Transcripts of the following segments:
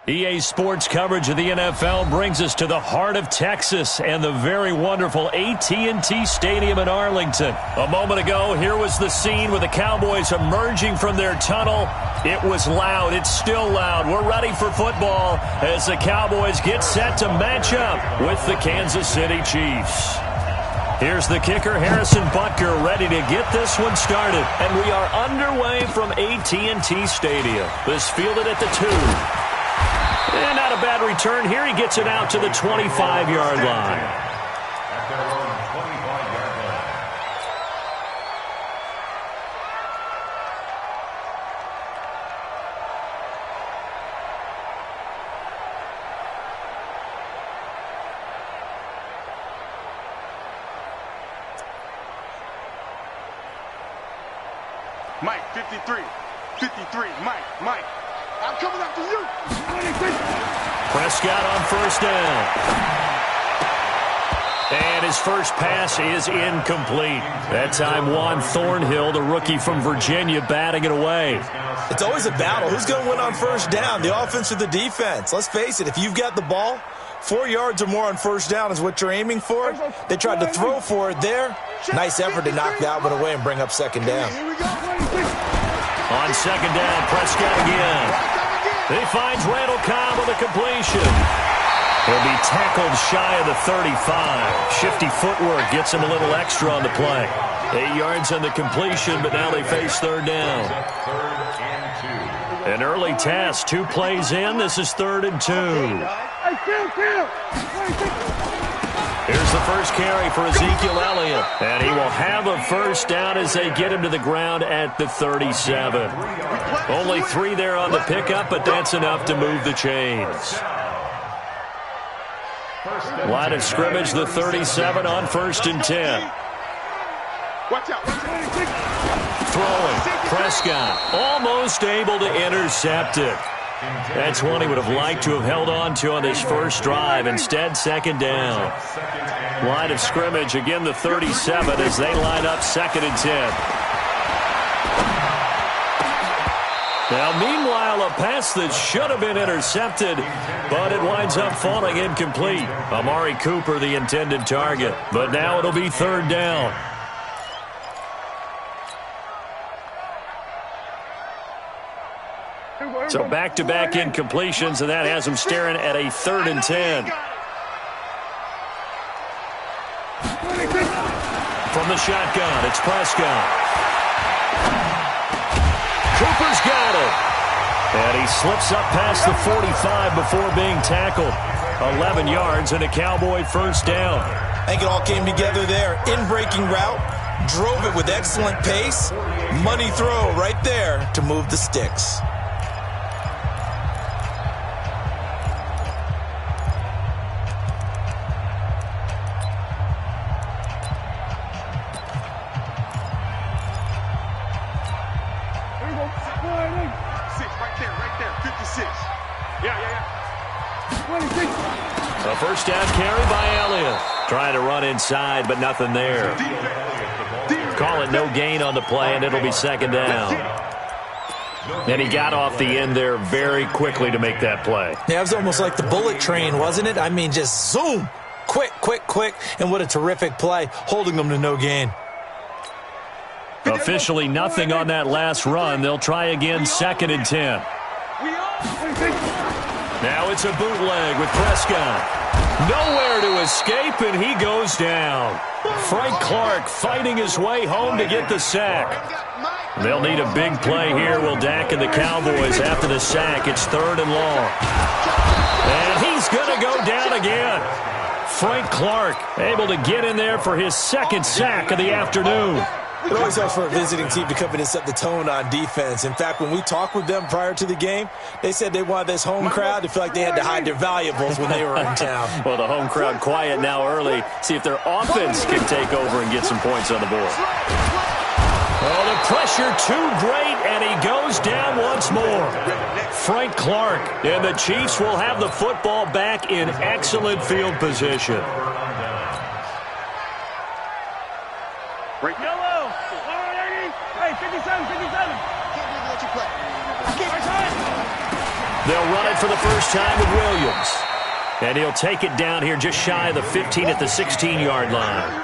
EA Sports coverage of the NFL brings us to the heart of Texas and the very wonderful AT&T Stadium in Arlington. A moment ago, here was the scene with the Cowboys emerging from their tunnel. It was loud. It's still loud. We're ready for football as the Cowboys get set to match up with the Kansas City Chiefs. Here's the kicker, Harrison Butker, ready to get this one started. And we are underway from AT&T Stadium. This fielded at the 2. And not a bad return here. He gets it out to the 25-yard line. Mike, 53, Mike, I'm coming after you. Prescott on first down. And his first pass is incomplete. That time Juan Thornhill, the rookie from Virginia, batting it away. It's always a battle. Who's going to win on first down, the offense or the defense? Let's face it, if you've got the ball, 4 yards or more on first down is what you're aiming for. They tried to throw for it there. Nice effort to knock that one away and bring up second down. On second down, Prescott again. He finds Randall Cobb with a completion. He'll be tackled shy of the 35. Shifty footwork gets him a little extra on the play. 8 yards on the completion, but now they face third down. An early test, 2 plays in. This is 3rd and 2. Here's the first carry for Ezekiel Elliott. And he will have a first down as they get him to the ground at the 37. Only 3 there on the pickup, but that's enough to move the chains. Line of scrimmage, the 37 on 1st and 10. Throwing, Prescott almost able to intercept it. That's one he would have liked to have held on to on his first drive. Instead, second down. Line of scrimmage, again the 37 as they line up 2nd and 10. Now, meanwhile, a pass that should have been intercepted, but it winds up falling incomplete. Amari Cooper, the intended target, but now it'll be 3rd down. So back-to-back incompletions, and that has him staring at a 3rd and 10. From the shotgun, it's Prescott. Cooper's got it. And he slips up past the 45 before being tackled. 11 yards and a Cowboy first down. I think it all came together there. In-breaking route, drove it with excellent pace. Money throw right there to move the sticks. A first down carry by Elliott. Trying to run inside, but nothing there. Call it no gain on the play, and it'll be 2nd down. And he got off the end there very quickly to make that play. Yeah, it was almost like the bullet train, wasn't it? I mean, just zoom. Quick. And what a terrific play, holding them to no gain. Officially nothing on that last run. They'll try again, 2nd and 10. Now it's a bootleg with Prescott. Nowhere to escape, and he goes down. Frank Clark fighting his way home to get the sack. They'll need a big play here, will Dak and the Cowboys after the sack. It's 3rd and long. And he's going to go down again. Frank Clark able to get in there for his 2nd sack of the afternoon. It always helps for a visiting team to come in and set the tone on defense. In fact, when we talked with them prior to the game, they said they wanted this home crowd to feel like they had to hide their valuables when they were in town. Well, the home crowd quiet now early. See if their offense can take over and get some points on the board. Oh, the pressure too great, and he goes down once more. Frank Clark, and the Chiefs will have the football back in excellent field position. Yellow. Hey, 57. They'll run it for the first time with Williams. And he'll take it down here just shy of the 15 at the 16-yard line.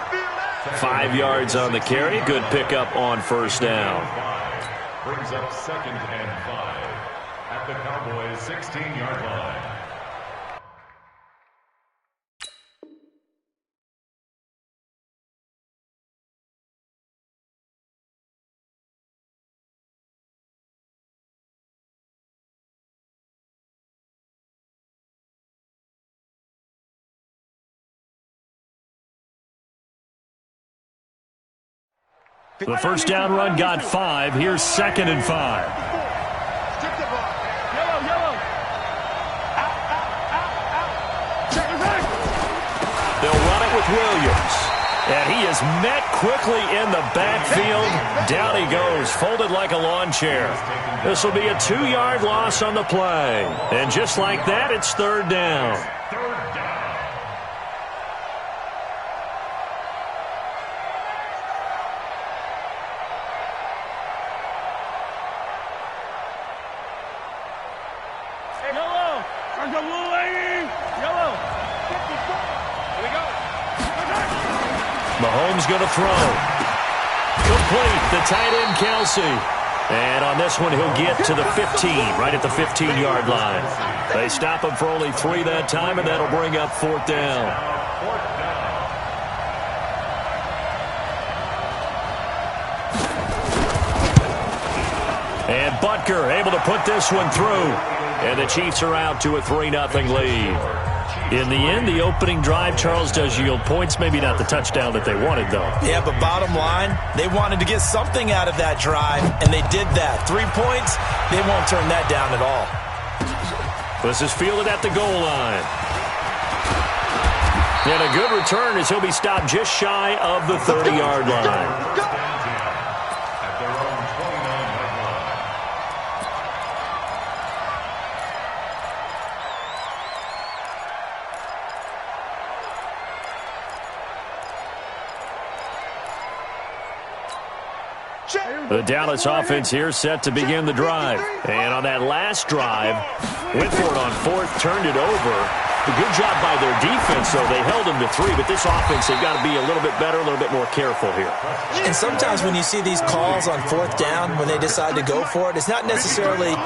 5 yards on the carry. Good pickup on first down. Brings up 2nd and 5 at the Cowboys' 16-yard line. The first down run got 5. Here's 2nd and 5. They'll run it with Williams. And he is met quickly in the backfield. Down he goes, folded like a lawn chair. This will be a 2-yard loss on the play. And just like that, it's 3rd down. Mahomes going to throw. Complete, the tight end, Kelsey. And on this one, he'll get to the 15, right at the 15-yard line. They stop him for only 3 that time, and that'll bring up 4th down. And Butker able to put this one through. And the Chiefs are out to a 3-0 lead. In the end, the opening drive, Charles, does yield points. Maybe not the touchdown that they wanted, though. Yeah, but bottom line, they wanted to get something out of that drive, and they did that. 3 points, they won't turn that down at all. This is fielded at the goal line. And a good return as he'll be stopped just shy of the 30-yard line. The Dallas offense here set to begin the drive. And on that last drive, went for it on 4th, turned it over. A good job by their defense, though. They held them to 3, but this offense, they've got to be a little bit better, a little bit more careful here. And sometimes when you see these calls on 4th down, when they decide to go for it, it's not necessarily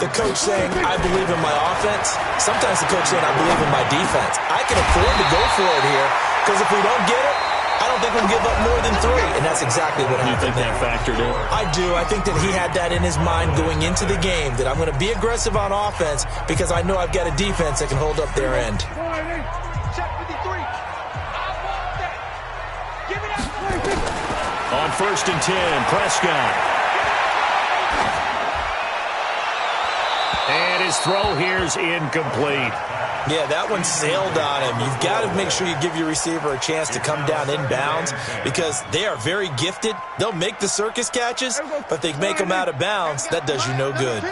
the coach saying, I believe in my offense. Sometimes the coach saying, I believe in my defense. I can afford to go for it here, because if we don't get it, I don't think we'll give up more than 3, and that's exactly what happened. You think that factored in? I do. I think that he had that in his mind going into the game, that I'm going to be aggressive on offense because I know I've got a defense that can hold up their end. On 1st and 10, Prescott. And his throw here's incomplete. Yeah, that one sailed on him. You've got to make sure you give your receiver a chance to come down inbounds because they are very gifted. They'll make the circus catches, but they make them out of bounds. That does you no good.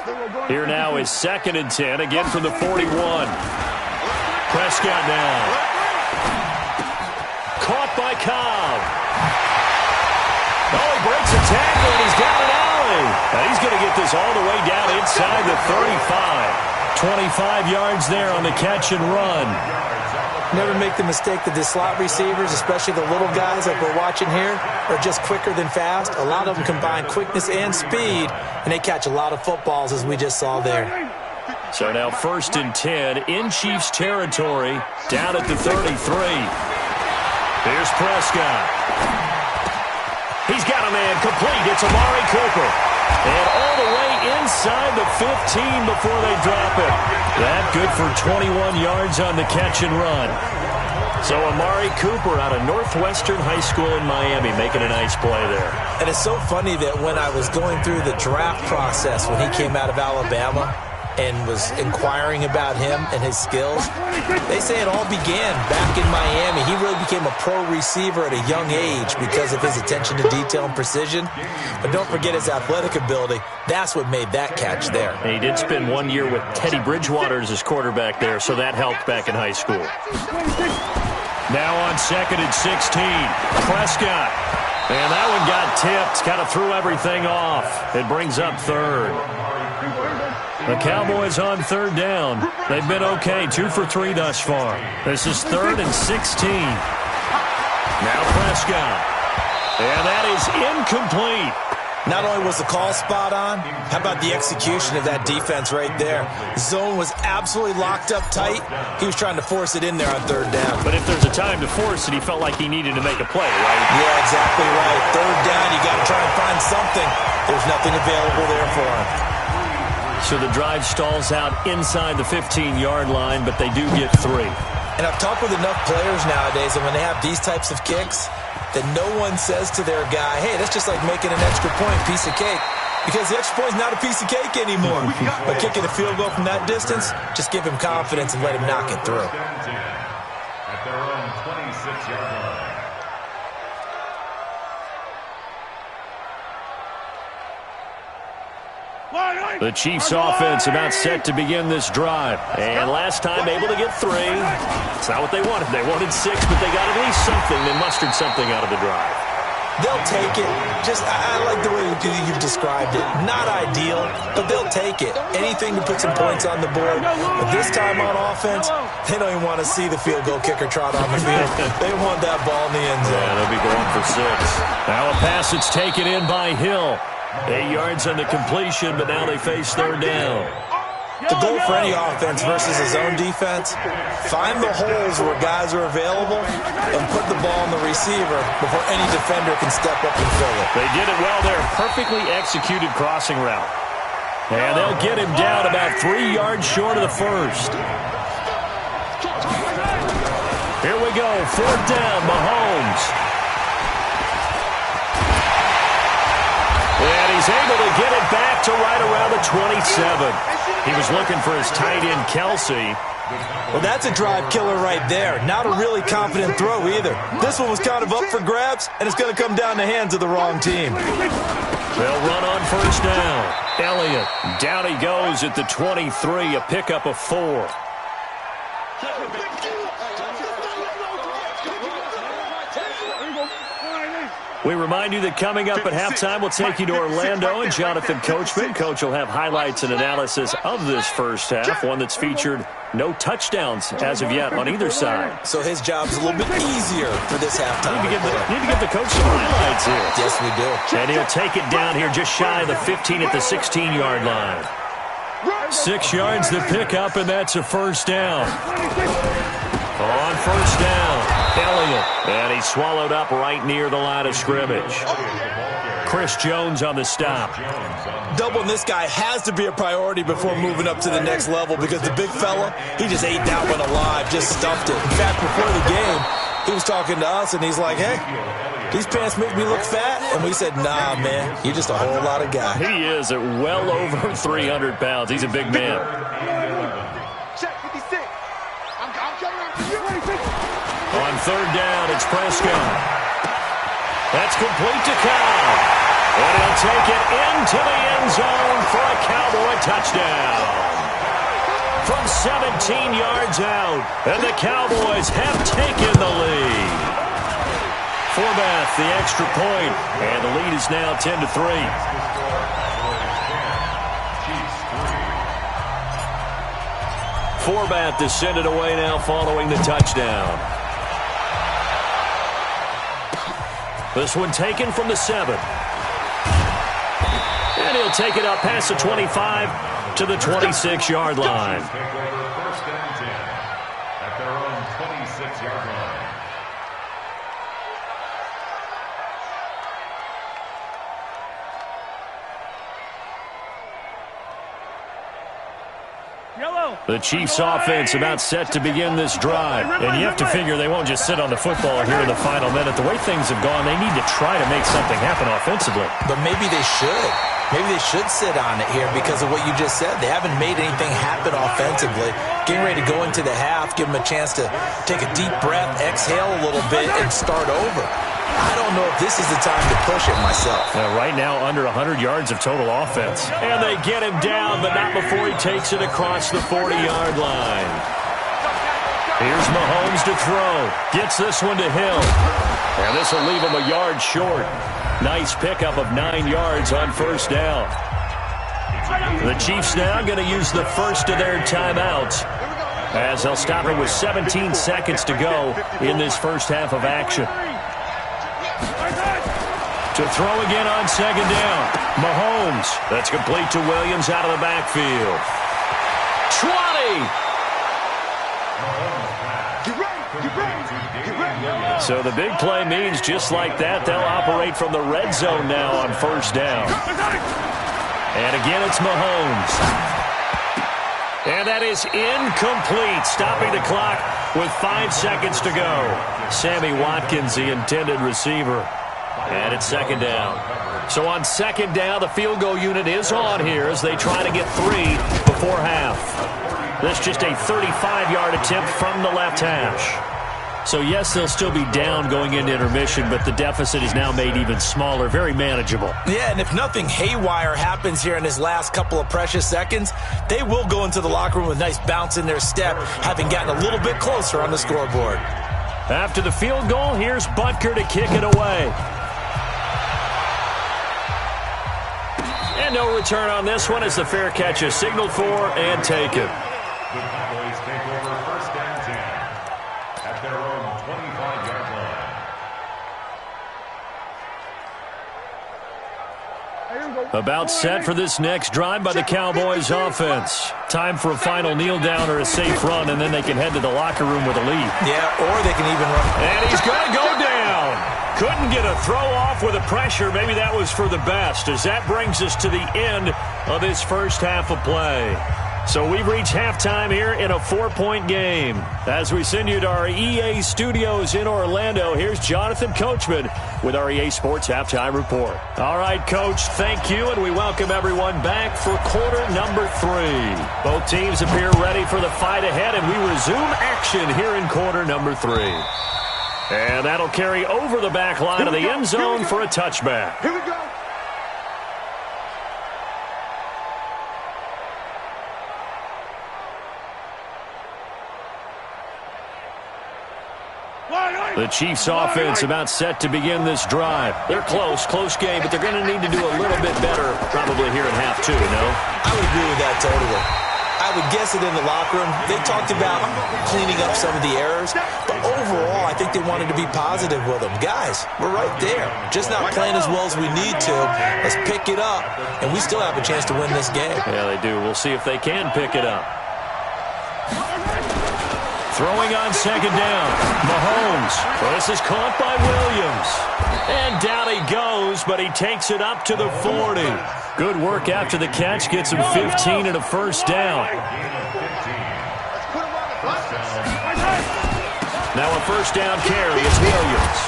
Here now is 2nd and 10, again from the 41. Prescott now. Caught by Cobb. Oh, he breaks a tackle, and he's down an alley. Now he's going to get this all the way down inside the 35. 25 yards there on the catch and run. Never make the mistake that the slot receivers, especially the little guys like we're watching here, are just quicker than fast. A lot of them combine quickness and speed, and they catch a lot of footballs, as we just saw there. So now 1st and 10 in Chiefs territory, down at the 33. Here's Prescott. He's got a man complete. It's Amari Cooper. And all the way inside the 15 before they drop it. That good for 21 yards on the catch and run. So Amari Cooper out of Northwestern High School in Miami making a nice play there. And it's so funny that when I was going through the draft process when he came out of Alabama and was inquiring about him and his skills, they say it all began back in Miami. He really became a pro receiver at a young age because of his attention to detail and precision. But don't forget his athletic ability. That's what made that catch there. And he did spend 1 year with Teddy Bridgewater as his quarterback there, so that helped back in high school. Now on 2nd and 16, Prescott. And that one got tipped, kind of threw everything off. It brings up 3rd. The Cowboys on third down. They've been okay, 2 for 3 thus far. This is 3rd and 16. Now Prescott. And that is incomplete. Not only was the call spot on, how about the execution of that defense right there? Zone was absolutely locked up tight. He was trying to force it in there on third down. But if there's a time to force it, he felt like he needed to make a play, right? Yeah, exactly right. Third down, you got to try and find something. There's nothing available there for him. So the drive stalls out inside the 15-yard line, but they do get 3. And I've talked with enough players nowadays, and when they have these types of kicks, that no one says to their guy, hey, that's just like making an extra point, piece of cake. Because the extra point is not a piece of cake anymore. But kicking a field goal from that distance, just give him confidence and let him knock it through. At their own 26-yard line. The Chiefs offense about set to begin this drive. And last time able to get 3. It's not what they wanted. They wanted 6, but they got at least something. They mustered something out of the drive. They'll take it. I like the way you've described it. Not ideal, but they'll take it. Anything to put some points on the board. But this time on offense, they don't even want to see the field goal kicker trot on the field. They want that ball in the end zone. Yeah, they'll be going for 6. Now a pass that's taken in by Hill. 8 yards on the completion, but now they face third down. The goal for any offense versus his own defense, find the holes where guys are available and put the ball in the receiver before any defender can step up and fill it. They did it well there. Perfectly executed crossing route. And they'll get him down about 3 yards short of the first. Here we go. 4th down, Mahomes. And he's able to get it back to right around the 27. He was looking for his tight end, Kelsey. Well, that's a drive killer right there. Not a really confident throw either. This one was kind of up for grabs, and it's going to come down the hands of the wrong team. They'll run on first down. Elliott, down he goes at the 23, a pickup of 4. We remind you that coming up at halftime, we'll take you to Orlando and Jonathan Coachman. Coach will have highlights and analysis of this first half, one that's featured no touchdowns as of yet on either side. So his job's a little bit easier for this halftime. Need to give the coach some highlights here. Yes, we do. And he'll take it down here just shy of the 15 at the 16-yard line. 6 yards to pick up, and that's a first down. On first down, Elliott. And he's swallowed up right near the line of scrimmage. Chris Jones on the stop. Doubling this guy has to be a priority before moving up to the next level because the big fella, he just ate that one alive, just stuffed it. In fact, before the game, he was talking to us, and he's like, hey, these pants make me look fat? And we said, nah, man, you're just a whole lot of guy. He is at well over 300 pounds. He's a big man. On third down, it's Prescott. That's complete to Cow. And he'll take it into the end zone for a Cowboy touchdown. From 17 yards out, and the Cowboys have taken the lead. Forbath, the extra point, and the lead is now 10-3. Forbath is send it away now following the touchdown. This one taken from the 7. And he'll take it up past the 25 to the 26-yard line. First and 10 at their own 26-yard line. The Chiefs offense about set to begin this drive. And you have to figure they won't just sit on the football here in the final minute. The way things have gone, they need to try to make something happen offensively. But maybe they should. Maybe they should sit on it here because of what you just said. They haven't made anything happen offensively. Getting ready to go into the half, give them a chance to take a deep breath, exhale a little bit, and start over. I don't know if this is the time to push it myself. Right now, under 100 yards of total offense. And they get him down, but not before he takes it across the 40-yard line. Here's Mahomes to throw. Gets this one to Hill. And this will leave him a yard short. Nice pickup of 9 yards on first down. The Chiefs now going to use the first of their timeouts, as they'll stop it with 17 seconds to go in this first half of action. To throw again on second down. Mahomes. That's complete to Williams out of the backfield. 20. So the big play means just like that, they'll operate from the red zone now on first down. And again, it's Mahomes. And that is incomplete, stopping the clock with 5 seconds to go. Sammy Watkins, the intended receiver. And it's second down. So on second down, the field goal unit is on here as they try to get 3 before half. That's just a 35-yard attempt from the left hash. So, yes, they'll still be down going into intermission, but the deficit is now made even smaller, very manageable. Yeah, and if nothing haywire happens here in his last couple of precious seconds, they will go into the locker room with a nice bounce in their step, having gotten a little bit closer on the scoreboard. After the field goal, here's Butker to kick it away. And no return on this one as the fair catch is signaled for and taken. The Cowboys take over first and 10 at their own 25-yard line. About set for this next drive by the Cowboys offense. Time for a final kneel down or a safe run, and then they can head to the locker room with a lead. Yeah, or they can even run. And he's going to go down. Couldn't get a throw off with the pressure. Maybe that was for the best, as that brings us to the end of this first half of play. So we've reached halftime here in a 4-point game. As we send you to our EA studios in Orlando, here's Jonathan Coachman with our EA Sports Halftime Report. All right, Coach, thank you, and we welcome everyone back for quarter number 3. Both teams appear ready for the fight ahead, and we resume action here in quarter number 3. And that'll carry over the back line of the end zone for a touchback. Here we go. The Chiefs offense about set to begin this drive. They're close game, but they're going to need to do a little bit better probably here in half 2, no? I would agree with that totally. I would guess it in the locker room. They talked about cleaning up some of the errors, but overall, I think they wanted to be positive with them. Guys, we're right there. Just not playing as well as we need to. Let's pick it up, and we still have a chance to win this game. Yeah, they do. We'll see if they can pick it up. Throwing on second down. Mahomes. Well, this is caught by Williams. And down he goes, but he takes it up to the 40. Good work after the catch. Gets him 15 and a first down. Now a first down carry is Williams.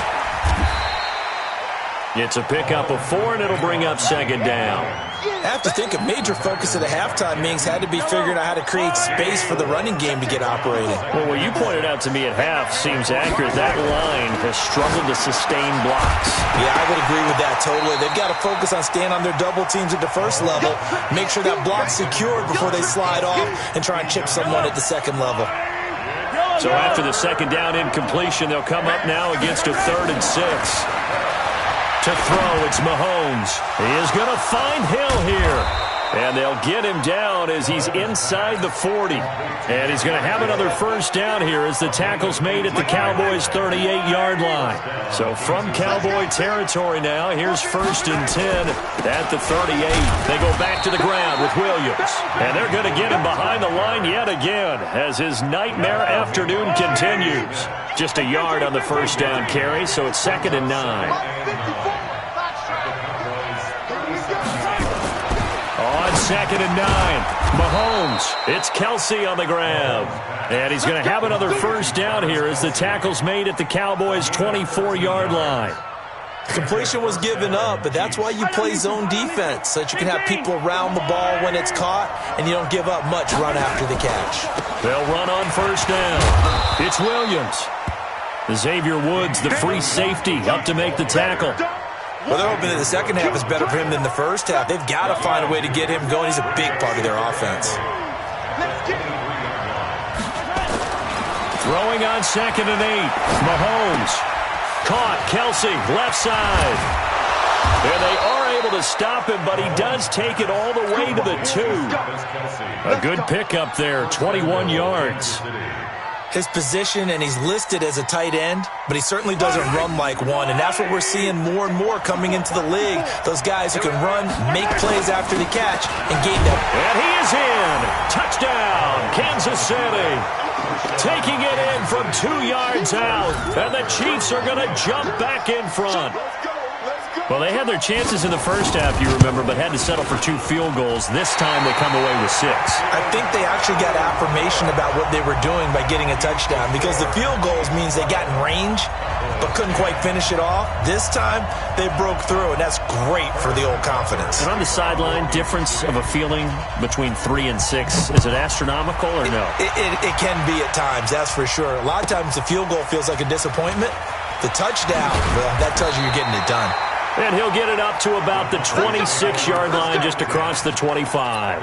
It's a pickup of 4, and it'll bring up second down. I have to think a major focus of the halftime meetings had to be figuring out how to create space for the running game to get operating. Well, what you pointed out to me at half seems accurate. That line has struggled to sustain blocks. Yeah, I would agree with that totally. They've got to focus on staying on their double teams at the first level, make sure that block's secured before they slide off and try and chip someone at the second level. So after the second down incompletion, they'll come up now against a 3rd and 6. To throw, it's Mahomes. He is going to find Hill here. And they'll get him down as he's inside the 40. And he's going to have another first down here as the tackle's made at the Cowboys' 38-yard line. So from Cowboy territory now, here's 1st and 10 at the 38. They go back to the ground with Williams. And they're going to get him behind the line yet again as his nightmare afternoon continues. Just a yard on the first down carry, so it's 2nd and 9. On 2nd and 9, Mahomes. It's Kelsey on the grab. And he's going to have another first down here as the tackle's made at the Cowboys' 24-yard line. Completion was given up, but that's why you play zone defense, so that you can have people around the ball when it's caught, and you don't give up much run after the catch. They'll run on first down. It's Williams. Xavier Woods, the free safety, up to make the tackle. Well, they're hoping that the second half is better for him than the first half. They've got to find a way to get him going. He's a big part of their offense. Throwing on 2nd and 8. Mahomes. Caught. Kelsey, left side. And they are able to stop him, but he does take it all the way to the 2. A good pickup there, 21 yards. His position, and he's listed as a tight end, but he certainly doesn't run like one, and that's what we're seeing more and more coming into the league. Those guys who can run, make plays after the catch, and gain them. And he is in. Touchdown, Kansas City. Taking it in from 2 yards out, and the Chiefs are going to jump back in front. Well, they had their chances in the first half, you remember, but had to settle for 2 field goals. This time they come away with 6. I think they actually got affirmation about what they were doing by getting a touchdown, because the field goals means they got in range but couldn't quite finish it off. This time they broke through, and that's great for the old confidence. And on the sideline, difference of a feeling between 3 and 6, is it astronomical or no? It can be at times, that's for sure. A lot of times the field goal feels like a disappointment. The touchdown, well, that tells you you're getting it done. And he'll get it up to about the 26-yard line, just across the 25.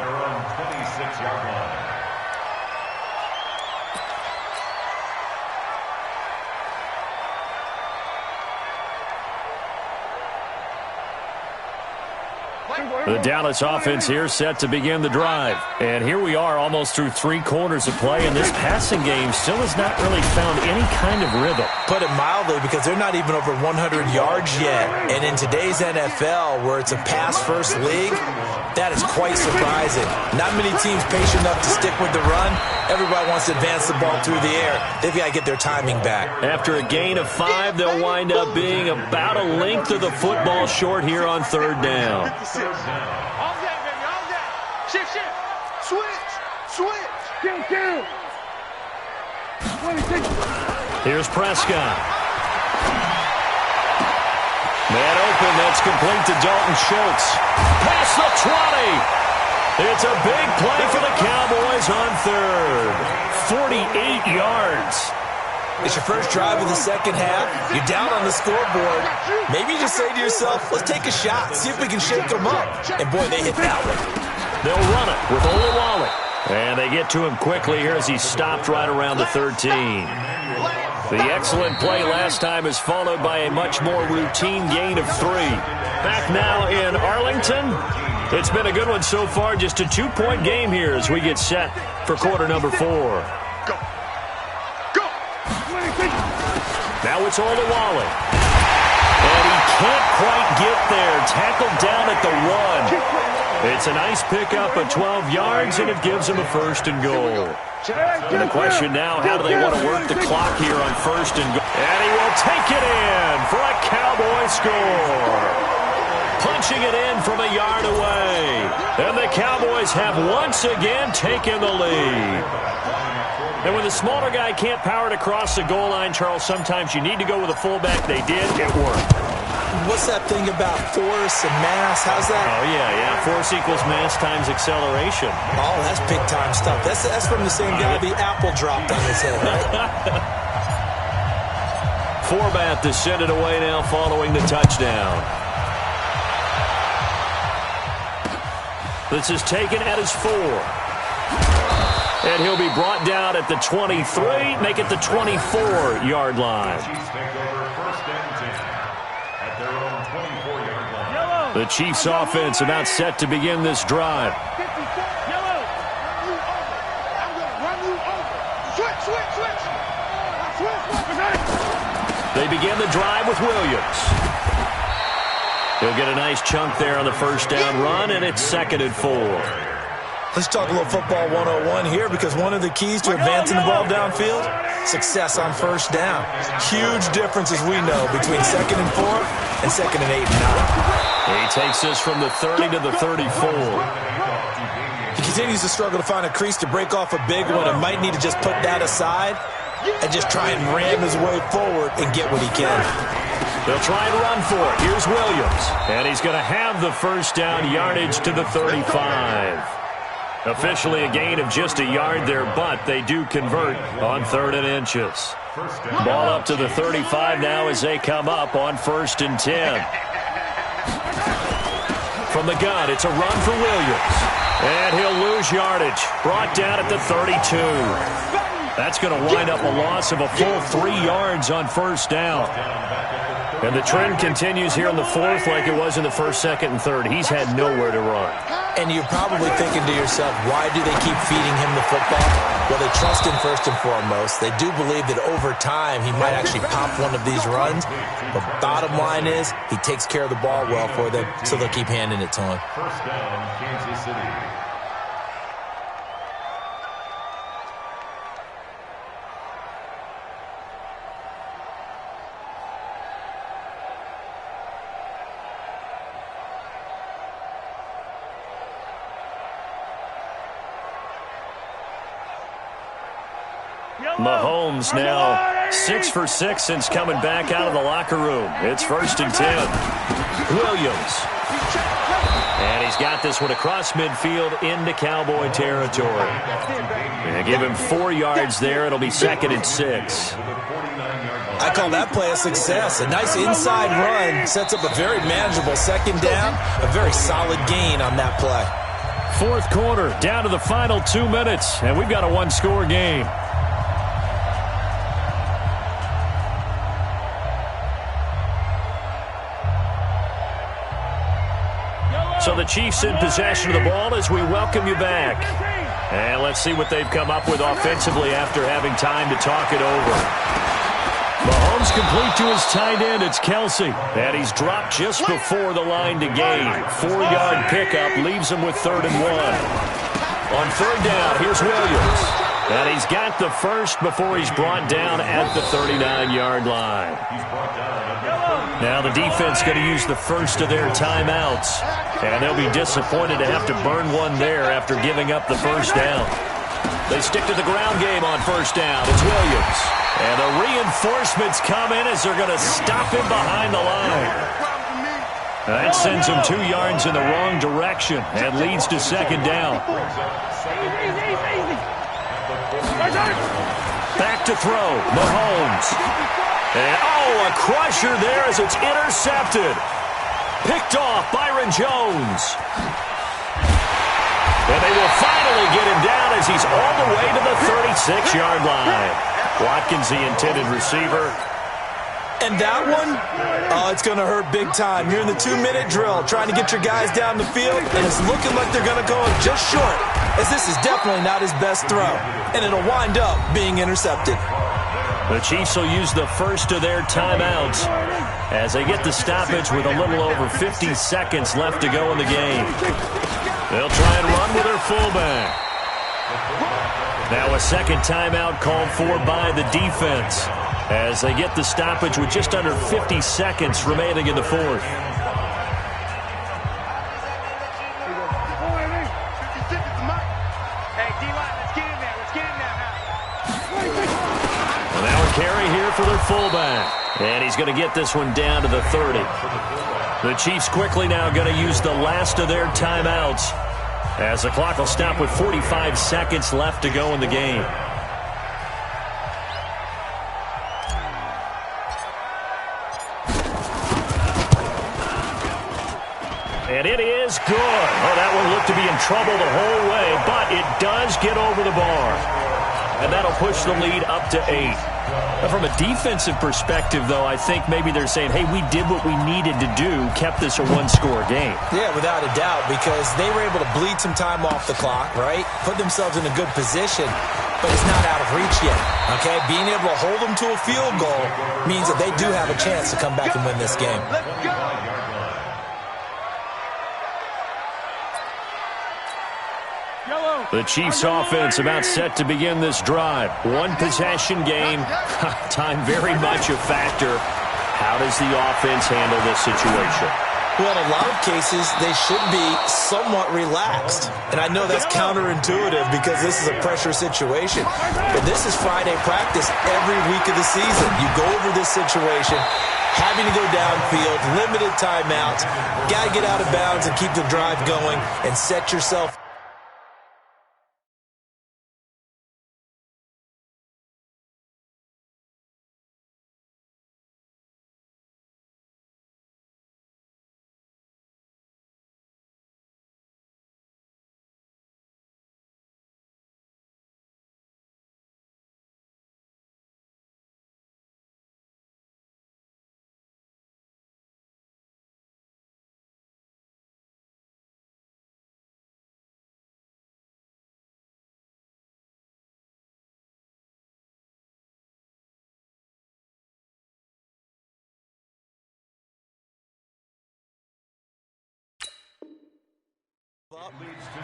The Dallas offense here set to begin the drive. And here we are almost through 3 quarters of play, and this passing game still has not really found any kind of rhythm. Put it mildly, because they're not even over 100 yards yet. And in today's NFL, where it's a pass-first league, that is quite surprising. Not many teams patient enough to stick with the run. Everybody wants to advance the ball through the air. They've got to get their timing back. After a gain of 5, they'll wind up being about a length of the football short here on 3rd down. All day, baby, all day. Shift. Switch. Kill. Here's Prescott. Man open, that's complete to Dalton Schultz. Past the 20. It's a big play for the Cowboys on 3rd. 48 yards. It's your first drive of the second half. You're down on the scoreboard. Maybe you just say to yourself, let's take a shot, see if we can shake them up. And, boy, they hit that one. They'll run it with Olawale. And they get to him quickly here as he stopped right around the 13. The excellent play last time is followed by a much more routine gain of 3. Back now in Arlington. It's been a good one so far. Just a 2-point game here as we get set for quarter number 4. Now it's Olawale. And he can't quite get there. Tackled down at the 1. It's a nice pickup of 12 yards, and it gives him a 1st and goal. And the question now, how do they want to work the clock here on 1st and goal? And he will take it in for a Cowboy score. Punching it in from a yard away. And the Cowboys have once again taken the lead. And when the smaller guy can't power it across the goal line, Charles, sometimes you need to go with a fullback. They did. It worked. What's that thing about force and mass? How's that? Oh, yeah. Force equals mass times acceleration. Oh, that's big-time stuff. That's from the same guy the apple dropped on his head, right? Forbath to send it away now following the touchdown. This is taken at his 4. And he'll be brought down at the 23, make it the 24-yard line. The Chiefs offense about set to begin this drive. They begin the drive with Williams. He'll get a nice chunk there on the 1st down run, and it's 2nd and 4. Let's talk a little football 101 here, because one of the keys to advancing the ball downfield, success on 1st down. Huge difference, as we know, between 2nd and 4 and 2nd and 8 and 9. He takes this from the 30 to the 34. He continues to struggle to find a crease to break off a big one, and might need to just put that aside and just try and ram his way forward and get what he can. They'll try and run for it. Here's Williams. And he's going to have the 1st down yardage to the 35. Officially a gain of just a yard there, but they do convert on 3rd and inches. Ball up to the 35 now as they come up on 1st and 10. From the gun, it's a run for Williams. And he'll lose yardage. Brought down at the 32. That's going to wind up a loss of a full 3 yards on 1st down. And the trend continues here in the fourth like it was in the first, second, and third. He's had nowhere to run. And you're probably thinking to yourself, why do they keep feeding him the football? Well, they trust him first and foremost. They do believe that over time he might actually pop one of these runs. But bottom line is he takes care of the ball well for them, so they'll keep handing it to him. First down, Kansas City. Mahomes now 6 for 6 since coming back out of the locker room. It's 1st and 10. Williams. And he's got this one across midfield into Cowboy territory. And give him 4 yards there. It'll be 2nd and 6. I call that play a success. A nice inside run sets up a very manageable 2nd down. A very solid gain on that play. 4th quarter, down to the final 2 minutes. And we've got a 1-score game. So the Chiefs in possession of the ball as we welcome you back. And let's see what they've come up with offensively after having time to talk it over. Mahomes complete to his tight end. It's Kelsey. And he's dropped just before the line to gain. 4-yard pickup leaves him with 3rd and 1. On 3rd down, here's Williams. And he's got the first before he's brought down at the 39-yard line. Now the defense going to use the first of their timeouts. And they'll be disappointed to have to burn one there after giving up the first down. They stick to the ground game on 1st down. It's Williams. And the reinforcements come in as they're going to stop him behind the line. That sends him 2 yards in the wrong direction and leads to 2nd down. Back to throw. Mahomes. And, a crusher there as it's intercepted. Picked off Byron Jones. And they will finally get him down as he's all the way to the 36-yard line. Watkins, the intended receiver. And that one, it's going to hurt big time. You're in the 2-minute drill trying to get your guys down the field, and it's looking like they're going to go just short, as this is definitely not his best throw. And it'll wind up being intercepted. The Chiefs will use the first of their timeouts as they get the stoppage with a little over 50 seconds left to go in the game. They'll try and run with their fullback. Now a 2nd timeout called for by the defense as they get the stoppage with just under 50 seconds remaining in the 4th. Carry here for their fullback. And he's going to get this one down to the 30. The Chiefs quickly now going to use the last of their timeouts as the clock will stop with 45 seconds left to go in the game. And it is good. Oh, that one looked to be in trouble the whole way, but it does get over the bar. And that'll push the lead up to 8. From a defensive perspective, though, I think maybe they're saying, hey, we did what we needed to do, kept this a 1-score game. Yeah, without a doubt, because they were able to bleed some time off the clock, right? Put themselves in a good position, but it's not out of reach yet, okay? Being able to hold them to a field goal means that they do have a chance to come back and win this game. The Chiefs offense about set to begin this drive. 1-possession game. Time very much a factor. How does the offense handle this situation? Well, in a lot of cases, they should be somewhat relaxed. And I know that's counterintuitive because this is a pressure situation. But this is Friday practice every week of the season. You go over this situation, having to go downfield, limited timeouts, got to get out of bounds and keep the drive going and set yourself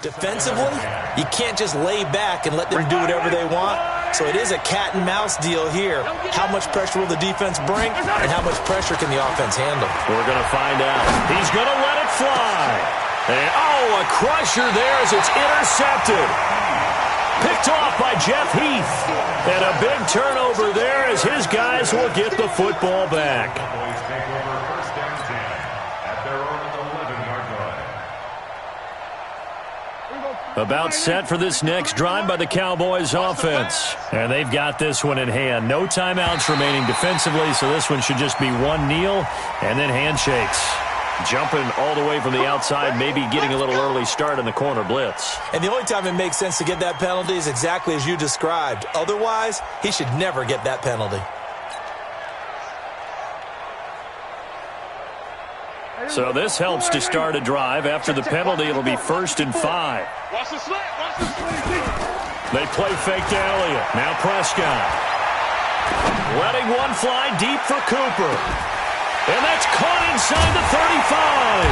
Defensively, you can't just lay back and let them do whatever they want. So it is a cat and mouse deal here. How much pressure will the defense bring, and how much pressure can the offense handle? We're going to find out. He's going to let it fly. And, a crusher there as it's intercepted. Picked off by Jeff Heath. And a big turnover there as his guys will get the football back. Cowboys take over first down 10 at their own 11-yard line. About set for this next drive by the Cowboys offense. And they've got this one in hand. No timeouts remaining defensively, so this one should just be one kneel and then handshakes. Jumping all the way from the outside, maybe getting a little early start in the corner blitz. And the only time it makes sense to get that penalty is exactly as you described. Otherwise, he should never get that penalty. So this helps to start a drive. After the penalty, it'll be 1st and 5. Watch the slant. Watch the slant. They play fake to Elliott. Now Prescott. Letting one fly deep for Cooper. And that's caught inside the 35.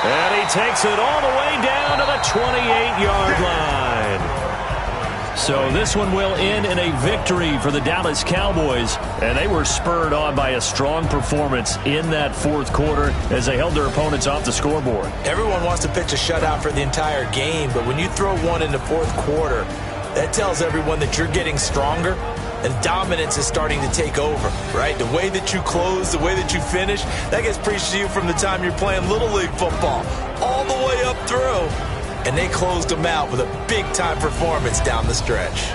And he takes it all the way down to the 28-yard line. So this one will end in a victory for the Dallas Cowboys. And they were spurred on by a strong performance in that fourth quarter as they held their opponents off the scoreboard. Everyone wants to pitch a shutout for the entire game, but when you throw one in the fourth quarter, that tells everyone that you're getting stronger. And dominance is starting to take over, right? The way that you close, the way that you finish, that gets preached to you from the time you're playing Little League football all the way up through. And they closed them out with a big-time performance down the stretch.